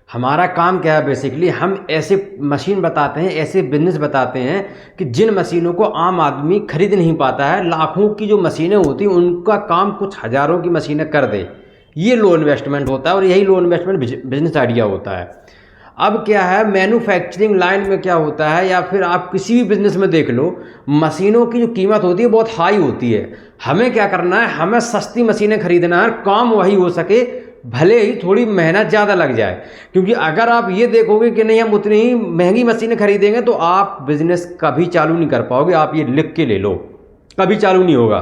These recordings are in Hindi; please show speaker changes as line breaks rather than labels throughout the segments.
हमारा काम क्या है बेसिकली, हम ऐसे मशीन बताते हैं, ऐसे बिजनेस बताते हैं कि जिन मशीनों को आम आदमी खरीद नहीं पाता है। लाखों की जो मशीनें होती हैं उनका काम कुछ हज़ारों की मशीनें कर दे। ये लो इन्वेस्टमेंट होता है और यही लो इन्वेस्टमेंट बिजनेस आइडिया होता है। अब क्या है, मैन्युफैक्चरिंग लाइन में क्या होता है, या फिर आप किसी भी बिजनेस में देख लो, मशीनों की जो कीमत होती है बहुत हाई होती है। हमें क्या करना है, हमें सस्ती मशीनें खरीदना है, काम वही हो सके, भले ही थोड़ी मेहनत ज़्यादा लग जाए। क्योंकि अगर आप ये देखोगे कि नहीं हम उतनी ही महंगी मशीनें खरीदेंगे तो आप बिजनेस कभी चालू नहीं कर पाओगे। आप ये लिख के ले लो, कभी चालू नहीं होगा।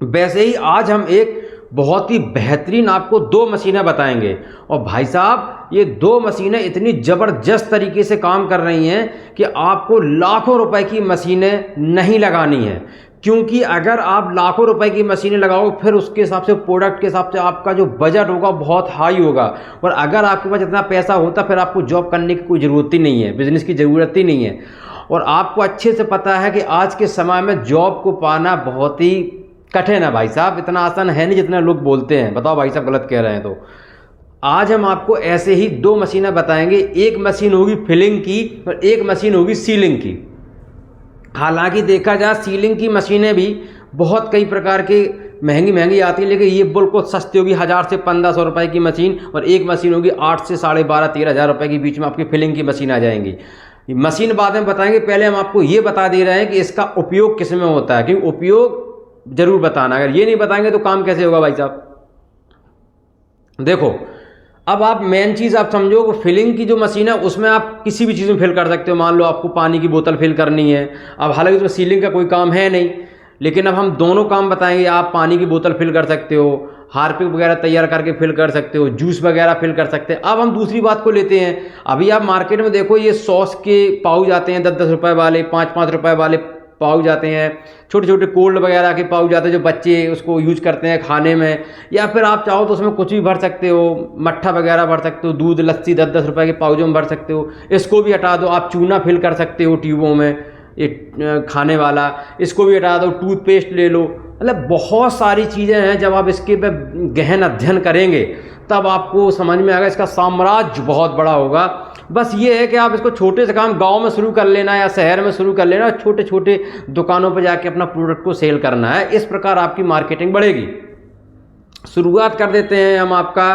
वैसे ही आज हम एक बहुत ही बेहतरीन आपको दो मशीनें बताएंगे, और भाई साहब ये दो मशीनें इतनी ज़बरदस्त तरीके से काम कर रही हैं कि आपको लाखों रुपए की मशीनें नहीं लगानी है। क्योंकि अगर आप लाखों रुपए की मशीनें लगाओ फिर उसके हिसाब से, प्रोडक्ट के हिसाब से आपका जो बजट होगा बहुत हाई होगा। और अगर आपके पास इतना पैसा होता फिर आपको जॉब करने की कोई ज़रूरत ही नहीं है, बिजनेस की ज़रूरत ही नहीं है। और आपको अच्छे से पता है कि आज के समय में जॉब को पाना बहुत ही कठिन है भाई साहब, इतना आसान है नहीं जितना लोग बोलते हैं। बताओ भाई साहब गलत कह रहे हैं तो। आज हम आपको ऐसे ही दो मशीनें बताएंगे, एक मशीन होगी फिलिंग की और एक मशीन होगी सीलिंग की। हालांकि देखा जाए सीलिंग की मशीनें भी बहुत कई प्रकार की महंगी महंगी आती है, लेकिन ये बिल्कुल सस्ती होगी, 1000 से 1500 रुपए की मशीन। और एक मशीन होगी 8 से 12,500-13,000 रुपए के बीच में आपकी फिलिंग की मशीन आ जाएंगी। मशीन बाद में बताएंगे, पहले हम आपको ये बता दे रहे हैं कि इसका उपयोग किस में होता है, क्योंकि उपयोग जरूर बताना, अगर ये नहीं बताएंगे तो काम कैसे होगा भाई साहब। देखो अब आप मेन चीज़ आप समझो कि फिलिंग की जो मशीन है उसमें आप किसी भी चीज़ में फिल कर सकते हो। मान लो आपको पानी की बोतल फिल करनी है, अब हालांकि उसमें सीलिंग का कोई काम है नहीं, लेकिन अब हम दोनों काम बताएंगे। आप पानी की बोतल फिल कर सकते हो, हार्पिक वगैरह तैयार करके फिल कर सकते हो, जूस वगैरह फिल कर सकते हैं। अब हम दूसरी बात को लेते हैं। अभी आप मार्केट में देखो ये सॉस के पाउच आते हैं 10-10 रुपए वाले, 5-5 रुपए वाले पाउच आते हैं, छोटे छोटे कोल्ड वगैरह के पाउच आते हैं जो बच्चे उसको यूज करते हैं खाने में। या फिर आप चाहो तो उसमें कुछ भी भर सकते हो, मट्ठा वगैरह भर सकते हो, दूध लस्सी 10-10 रुपए के पाउचों में भर सकते हो। इसको भी हटा दो, आप चूना फिल कर सकते हो ट्यूबों में, ये खाने वाला, इसको भी हटा दो। टूथपेस्ट ले लो, मतलब बहुत सारी चीज़ें हैं। जब आप इसके पे गहन अध्ययन करेंगे तब आपको समझ में आएगा, इसका साम्राज्य बहुत बड़ा होगा। बस ये है कि आप इसको छोटे से काम गांव में शुरू कर लेना या शहर में शुरू कर लेना, छोटे छोटे दुकानों पर जाके अपना प्रोडक्ट को सेल करना है। इस प्रकार आपकी मार्केटिंग बढ़ेगी। शुरुआत कर देते हैं हम आपका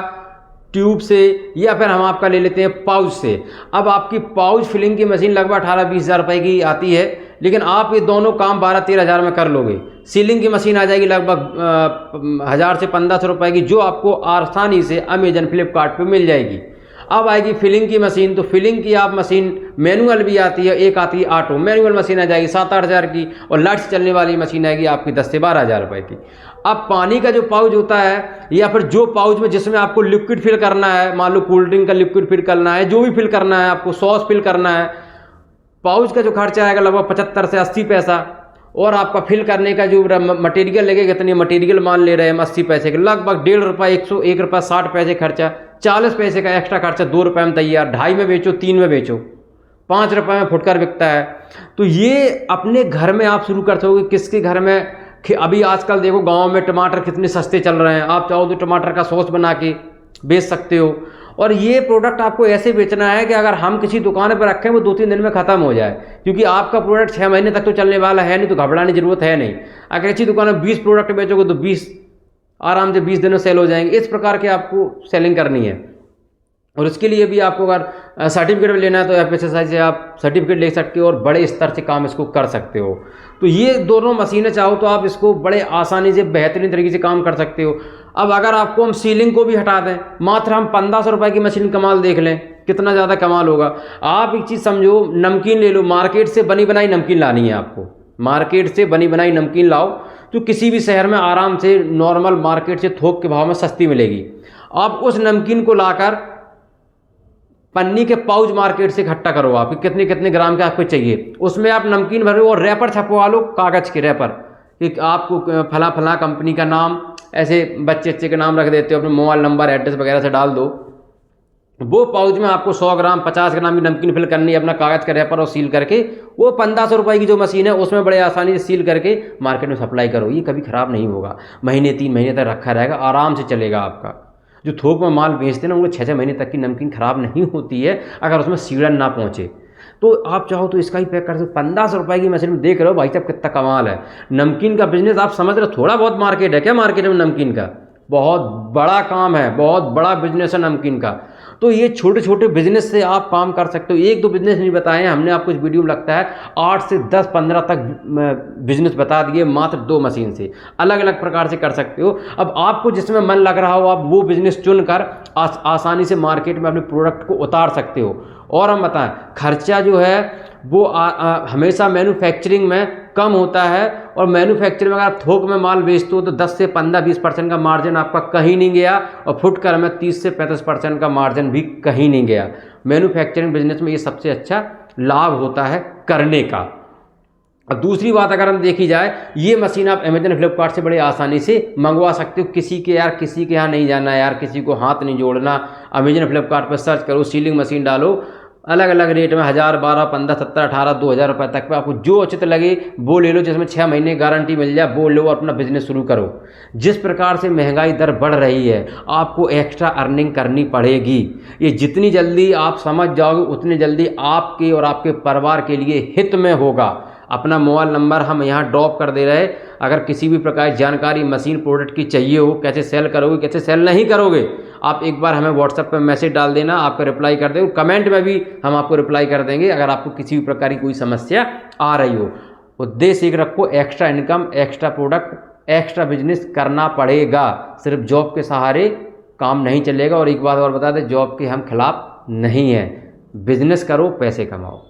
ट्यूब से, या फिर हम आपका ले लेते हैं पाउच से। अब आपकी पाउच फिलिंग की मशीन लगभग 18-20 हज़ार रुपये की आती है, लेकिन आप ये दोनों काम 12-13 हज़ार में कर लोगे। सीलिंग की मशीन आ जाएगी लगभग 1000 से 1500 रुपये की, जो आपको आसानी से अमेजन फ्लिपकार्ट पे मिल जाएगी। अब आएगी फिलिंग की मशीन, तो फिलिंग की आप मशीन मैनुअल भी आती है, एक आती है ऑटो। मैनुअल मशीन आ जाएगी 7-8 हज़ार की, और लाइट से चलने वाली मशीन आएगी आपकी 10 से 12 हज़ार रुपये की। अब पानी का जो पाउच होता है, या फिर जो पाउच में जिसमें आपको लिक्विड फिल करना है, मान लो कोल्ड ड्रिंक का लिक्विड फिल करना है, जो भी फिल करना है, आपको सॉस फिल करना है, पाउच का जो खर्चा आएगा लगभग 75 से 80 पैसा। और आपका फिल करने का जो मटेरियल लगेगा, कितनी मटेरियल मान ले रहे हैं हम 80 पैसे के, लगभग 1.5 रुपये, 101 रुपये 60 पैसे खर्चा, 40 पैसे का एक्स्ट्रा खर्चा, 2 रुपये में तैयार, 2.5 में बेचो, 3 में बेचो, 5 रुपये में फुटकर बिकता है। तो ये अपने घर में आप शुरू कर सकोगे। किसके घर में, अभी आजकल देखो गांव में टमाटर कितने सस्ते चल रहे हैं, आप चाहो तो टमाटर का सॉस बना के बेच सकते हो। और ये प्रोडक्ट आपको ऐसे बेचना है कि अगर हम किसी दुकान पर रखें वो 2-3 दिन में ख़त्म हो जाए, क्योंकि आपका प्रोडक्ट 6 महीने तक तो चलने वाला है नहीं, तो घबराने की जरूरत है नहीं। अगर अच्छी दुकान में 20 प्रोडक्ट बेचोगे तो 20 आराम से 20 दिन में सेल हो जाएंगे। इस प्रकार के आपको सेलिंग करनी है। और उसके लिए भी आपको अगर सर्टिफिकेट लेना है तो FSSAI से आप सर्टिफिकेट ले सकते हो और बड़े स्तर से काम इसको कर सकते हो। तो ये दोनों मशीनें चाहो तो आप इसको बड़े आसानी से बेहतरीन तरीके से काम कर सकते हो। अब अगर आपको हम सीलिंग को भी हटा दें, मात्र हम 1500 रुपये की मशीन कमाल देख लें, कितना ज़्यादा कमाल होगा। आप एक चीज़ समझो, नमकीन ले लो, मार्केट से बनी बनाई नमकीन लानी है आपको, मार्केट से बनी बनाई नमकीन लाओ तो किसी भी शहर में आराम से नॉर्मल मार्केट से थोक के भाव में सस्ती मिलेगी। आप उस नमकीन को लाकर पन्नी के पाउच मार्केट से इकट्ठा करो, आपके कितने कितने ग्राम के आपको चाहिए, उसमें आप नमकीन भरो और रैपर छपवा लो, कागज़ के रैपर, कि आपको फला फला कंपनी का नाम, ऐसे बच्चे अच्छे के नाम रख देते हो, अपने मोबाइल नंबर एड्रेस वगैरह से डाल दो। वो पाउच में आपको 100 ग्राम 50 ग्राम की नमकीन फिल करनी है, अपना कागज़ का रैपर और सील करके, वो 1500 रुपये की जो मशीन है उसमें बड़े आसानी से सील करके मार्केट में सप्लाई करो। ये कभी ख़राब नहीं होगा, महीने 3 महीने तक रखा रहेगा, आराम से चलेगा आपका। जो थोक में माल बेचते हैं ना, उनको 6-6 महीने तक की नमकीन ख़राब नहीं होती है अगर उसमें सीलन ना पहुँचे। तो आप चाहो तो इसका ही पैक कर सकते। 1500 रुपये की मशीन में देख रहे हो भाई साहब कितना कमाल है। नमकीन का बिजनेस आप समझ रहे हो, थोड़ा बहुत मार्केट है क्या मार्केट में नमकीन का? बहुत बड़ा काम है, बहुत बड़ा बिजनेस है नमकीन का। तो ये छोटे छोटे बिजनेस से आप काम कर सकते हो। 1-2 बिजनेस नहीं बताए हैं हमने आपको, इस वीडियो में लगता है 8 से 10-15 तक बिजनेस बता दिए मात्र 2 मशीन से। अलग अलग प्रकार से कर सकते हो। अब आपको जिसमें मन लग रहा हो आप वो बिजनेस चुनकर आसानी से मार्केट में अपने प्रोडक्ट को उतार सकते हो। और हम बताएं, खर्चा जो है वो हमेशा मैन्युफैक्चरिंग में कम होता है, और मैन्युफैक्चरिंग में अगर आप थोक में माल बेचते हो तो 10 से 15-20% का मार्जिन आपका कहीं नहीं गया, और फुटकर में 30 से 35% का मार्जिन भी कहीं नहीं गया। मैन्युफैक्चरिंग बिजनेस में ये सबसे अच्छा लाभ होता है करने का। अब दूसरी बात अगर हम देखी जाए, ये मशीन आप अमेजन फ्लिपकार्ट से बड़े आसानी से मंगवा सकते हो। किसी के यहाँ नहीं जाना यार, किसी को हाथ नहीं जोड़ना। अमेजन फ्लिपकार्ट पर सर्च करो, सीलिंग मशीन डालो, अलग अलग रेट में 1000, 12, 15, 17, 18, 2000 रुपये तक पे आपको जो उचित लगे वो ले लो, जिसमें 6 महीने गारंटी मिल जाए वो लो और अपना बिजनेस शुरू करो। जिस प्रकार से महंगाई दर बढ़ रही है आपको एक्स्ट्रा अर्निंग करनी पड़ेगी। ये जितनी जल्दी आप समझ जाओगे उतनी जल्दी आपके और आपके परिवार के लिए हित में होगा। अपना मोबाइल नंबर हम यहाँ ड्रॉप कर दे रहे हैं। अगर किसी भी प्रकार की जानकारी मशीन प्रोडक्ट की चाहिए हो, कैसे सेल करोगे कैसे सेल नहीं करोगे, आप एक बार हमें व्हाट्सएप पे मैसेज डाल देना, आपको रिप्लाई कर देंगे। कमेंट में भी हम आपको रिप्लाई कर देंगे अगर आपको किसी भी प्रकार की कोई समस्या आ रही हो। उद्देश्य एक रखो, extra income, extra product, extra business करना पड़ेगा। सिर्फ जॉब के सहारे काम नहीं चलेगा। और एक बात और बता दें, जॉब के हम खिलाफ नहीं हैं। बिजनेस करो, पैसे कमाओ।